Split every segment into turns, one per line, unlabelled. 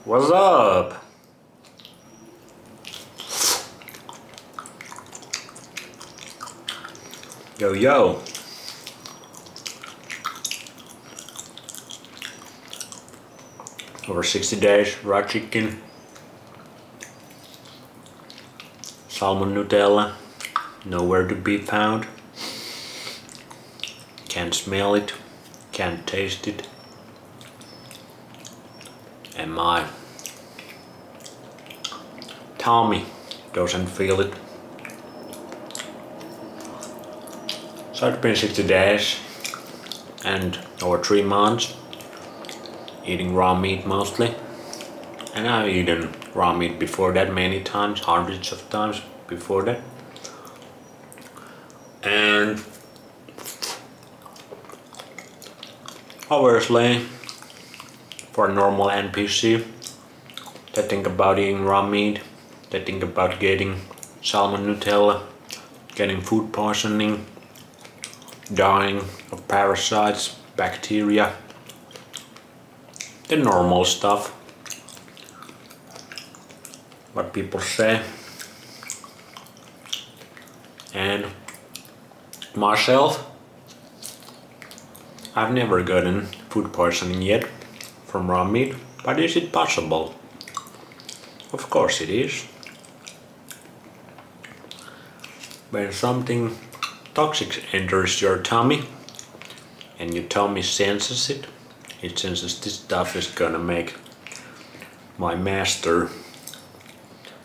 What's up? Yo, yo. Over 60 days, raw chicken, salmon Nutella, nowhere to be found. Can't smell it, can't taste it. And my tummy doesn't feel it. So it's been 60 days and over 3 months eating raw meat mostly. And I've eaten raw meat before that many times, hundreds of times before that. And obviously, for a normal NPC, they think about eating raw meat, they think about getting salmon Nutella, getting food poisoning, dying of parasites, bacteria, the normal stuff. What people say. And myself, I've never gotten food poisoning yet from raw meat, but is it possible? Of course it is. When something toxic enters your tummy and your tummy senses it, it senses this stuff is gonna make my master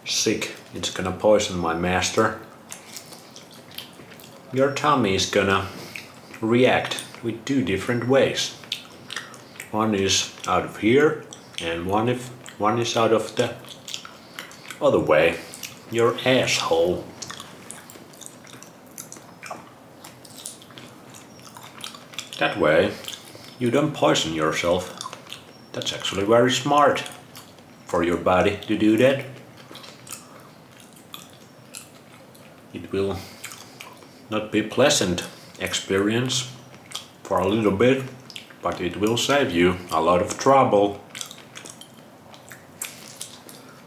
sick, it's gonna poison my master. Your tummy is gonna react with 2 different ways. One is out of here and one is out of the other way, your asshole. That way you don't poison yourself. That's actually very smart for your body to do that. It will not be a pleasant experience for a little bit, but it will save you a lot of trouble.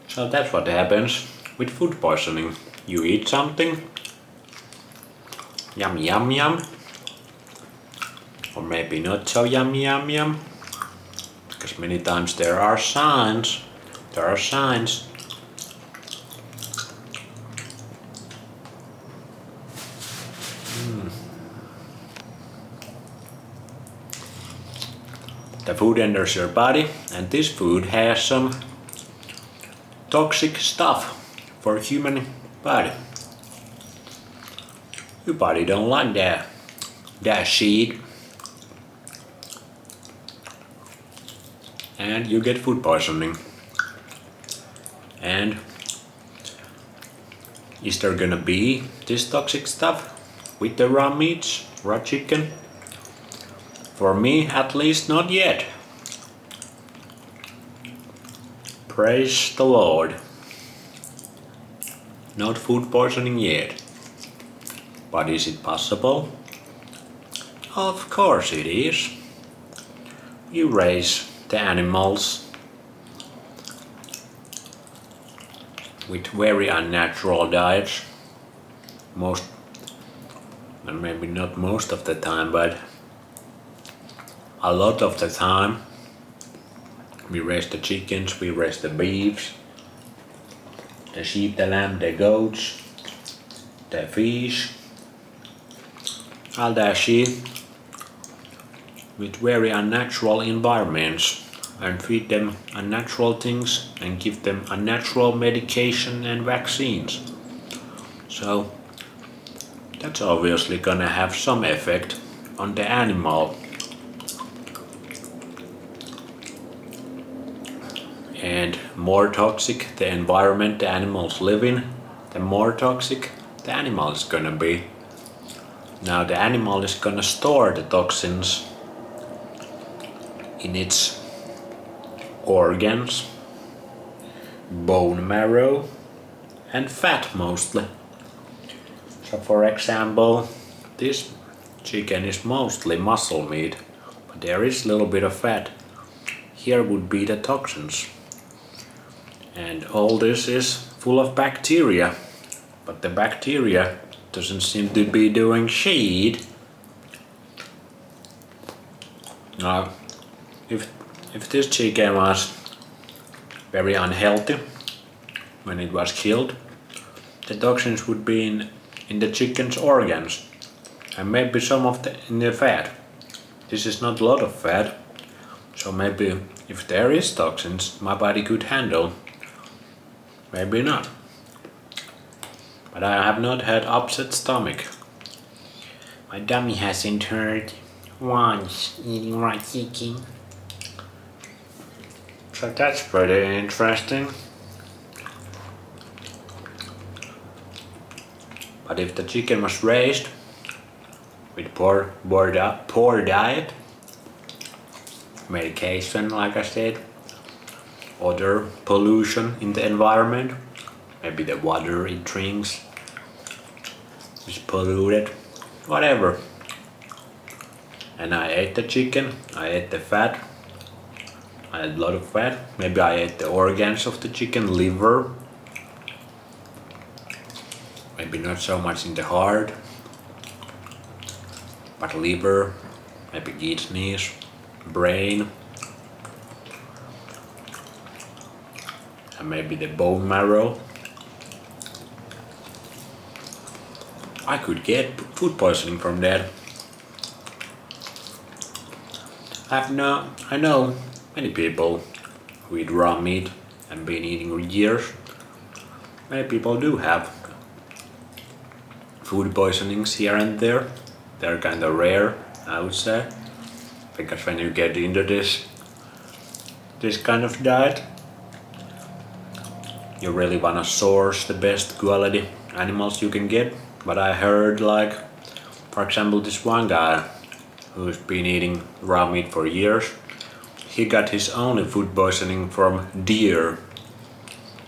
So that's what happens with food poisoning. You eat something, yum yum yum, or maybe not so yum yum yum, because many times there are signs. The food enters your body, and this food has some toxic stuff for human body. Your body don't like that shit, and you get food poisoning. And is there gonna be this toxic stuff with the raw meats, raw chicken? For me, at least not yet. Praise the Lord. Not food poisoning yet. But is it possible? Of course it is. You raise the animals with very unnatural diets. Most, and maybe not most of the time, but a lot of the time. We raise the chickens, we raise the beefs, the sheep, the lamb, the goats, the fish, all that shit with very unnatural environments, and feed them unnatural things and give them unnatural medication and vaccines. So that's obviously gonna have some effect on the animal. And more toxic the environment the animals live in, the more toxic the animal is gonna be. Now the animal is gonna store the toxins in its organs, bone marrow, and fat mostly. So for example, this chicken is mostly muscle meat, but there is a little bit of fat. Here would be the toxins. And all this is full of bacteria, but the bacteria doesn't seem to be doing shit. Now, if this chicken was very unhealthy when it was killed, the toxins would be in the chicken's organs and maybe some of in the fat. This is not a lot of fat, so maybe if there is toxins my body could handle. Maybe not. But I have not had upset stomach. My tummy hasn't hurt once eating raw chicken. So that's pretty interesting. But if the chicken was raised with poor diet, medication, like I said, other pollution in the environment, maybe the water it drinks is polluted, whatever. And I ate the chicken, I ate the fat, I had a lot of fat, maybe I ate the organs of the chicken, liver, maybe not so much in the heart, but liver, maybe kidneys, brain, and maybe the bone marrow. I could get food poisoning from that. I know many people who eat raw meat and been eating for years. Many people do have food poisonings here and there. They're kind of rare, I would say, because when you get into this kind of diet, you really wanna source the best quality animals you can get. But I heard, like, for example, this one guy who's been eating raw meat for years, he got his only food poisoning from deer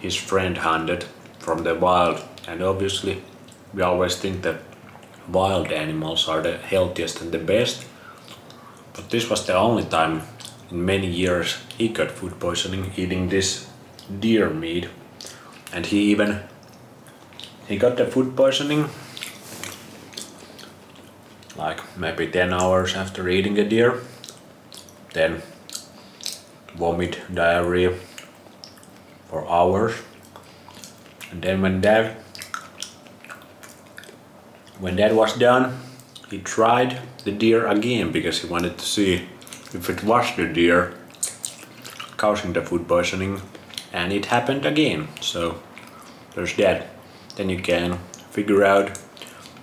his friend hunted from the wild. And obviously we always think that wild animals are the healthiest and the best, but this was the only time in many years he got food poisoning eating this deer meat. And he got the food poisoning like maybe 10 hours after eating a deer, then vomit, diarrhea for hours, and then when that was done, he tried the deer again because he wanted to see if it was the deer causing the food poisoning, and it happened again. So there's that. Then you can figure out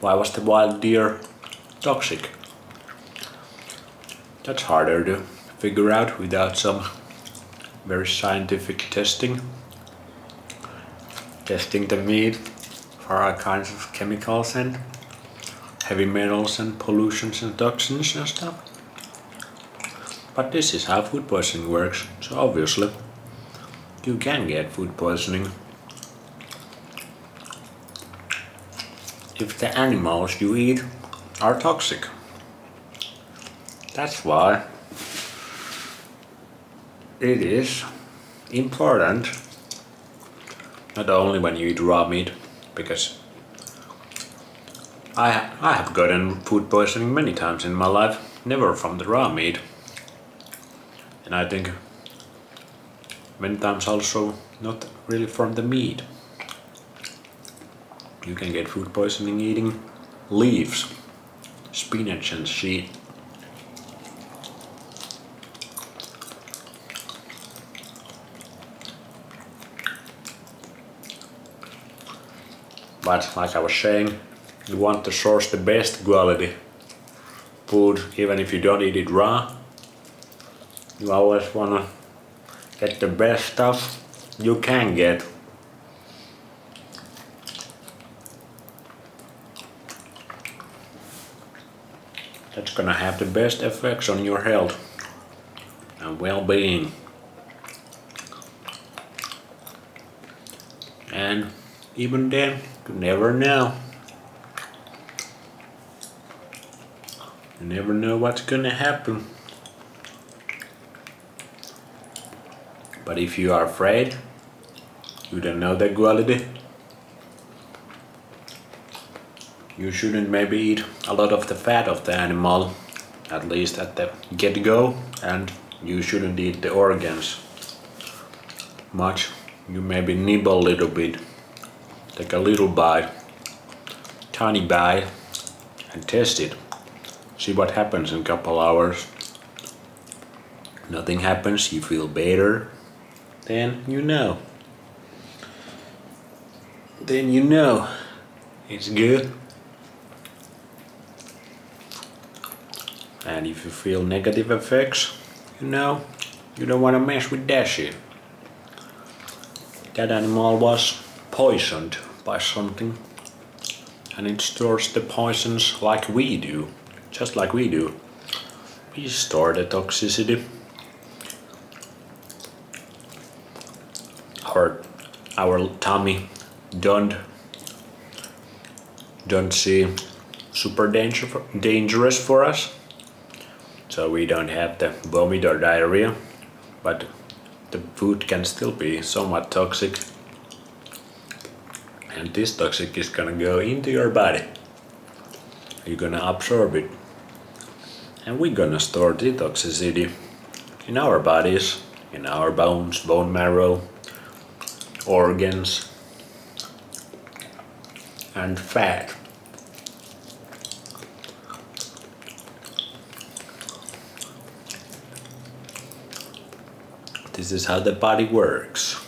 why was the wild deer toxic. That's harder to figure out without some very scientific testing the meat for all kinds of chemicals and heavy metals and pollutions and toxins and stuff. But this is how food poisoning works, so obviously you can get food poisoning if the animals you eat are toxic. That's why it is important, not only when you eat raw meat, because I have gotten food poisoning many times in my life, never from the raw meat. And I think many times also not really from the meat. You can get food poisoning eating leaves, spinach and shit. But like I was saying, you want to source the best quality food even if you don't eat it raw. You always wanna get the best stuff you can get. That's gonna have the best effects on your health and well-being. And even then, you never know. You never know what's gonna happen. But if you are afraid You don't know the quality. You shouldn't maybe eat a lot of the fat of the animal, at least at the get-go, and you shouldn't eat the organs much. You maybe nibble a little bit, take a little bite, tiny bite, and test it. See what happens in a couple hours. Nothing happens, you feel better, then you know. Then you know it's good. And if you feel negative effects, you know, you don't want to mess with that shit. That animal was poisoned by something, and it stores the poisons like we do, just like we do. We store the toxicity. Our tummy don't see super dangerous for us, so we don't have the vomit or diarrhea, but the food can still be somewhat toxic, and this toxic is gonna go into your body. You're gonna absorb it, and we're gonna store the toxicity in our bodies, in our bones, bone marrow, organs, and fat. This is how the body works,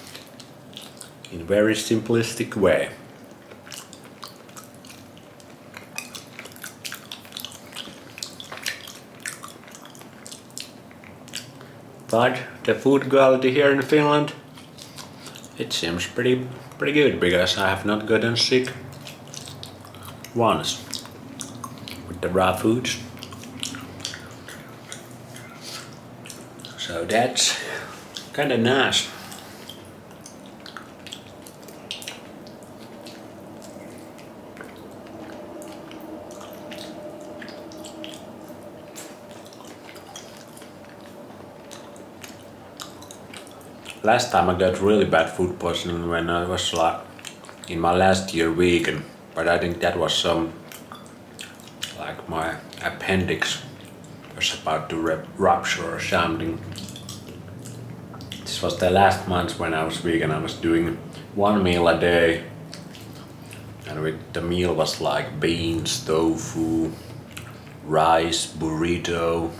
in a very simplistic way. But the food quality here in Finland, it seems pretty good, because I have not gotten sick once with the raw foods. So that's kinda nice. Last time I got really bad food poisoning when I was like in my last year vegan, but I think that was some, like my appendix was about to rupture or something. This was the last month when I was vegan. I was doing 1 meal a day, and the meal was like beans, tofu, rice, burrito,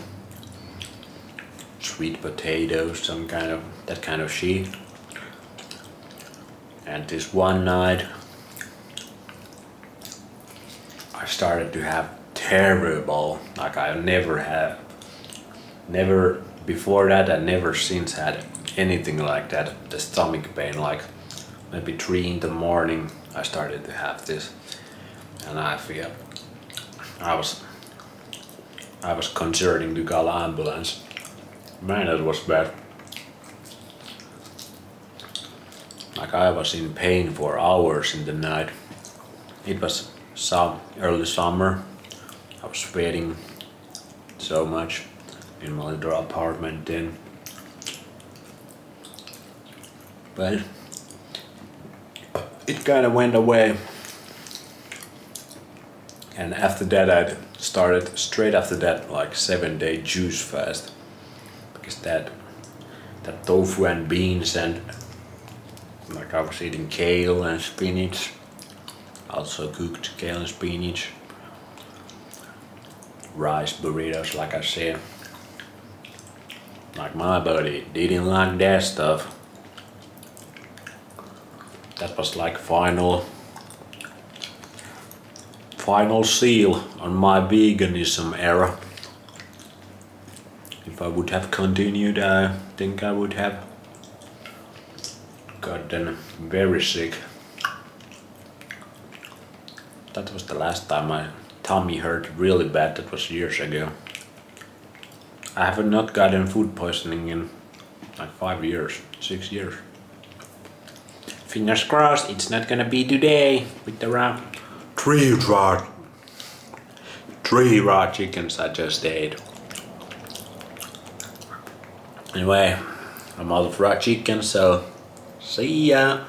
sweet potatoes, that kind of shit. And this one night I started to have terrible, like I never before that and never since had anything like that. The stomach pain, like maybe 3 in the morning I started to have this, and I feel I was considering to call an ambulance. Man, that was bad. Like I was in pain for hours in the night. It was early summer. I was sweating so much in my little apartment then. But it kind of went away. And after that I started straight after that like 7-day juice fast. Because that tofu and beans, and like I was eating kale and spinach, also cooked kale and spinach, rice burritos, like I said. Like my body didn't like that stuff. That was like final seal on my veganism era. If I would have continued, I think I would have gotten very sick. That was the last time my tummy hurt really bad. That was years ago. I have not gotten food poisoning in like 5 years, 6 years. Fingers crossed it's not gonna be today with the three raw chickens I just ate. Anyway, I'm out of raw chicken, so see ya!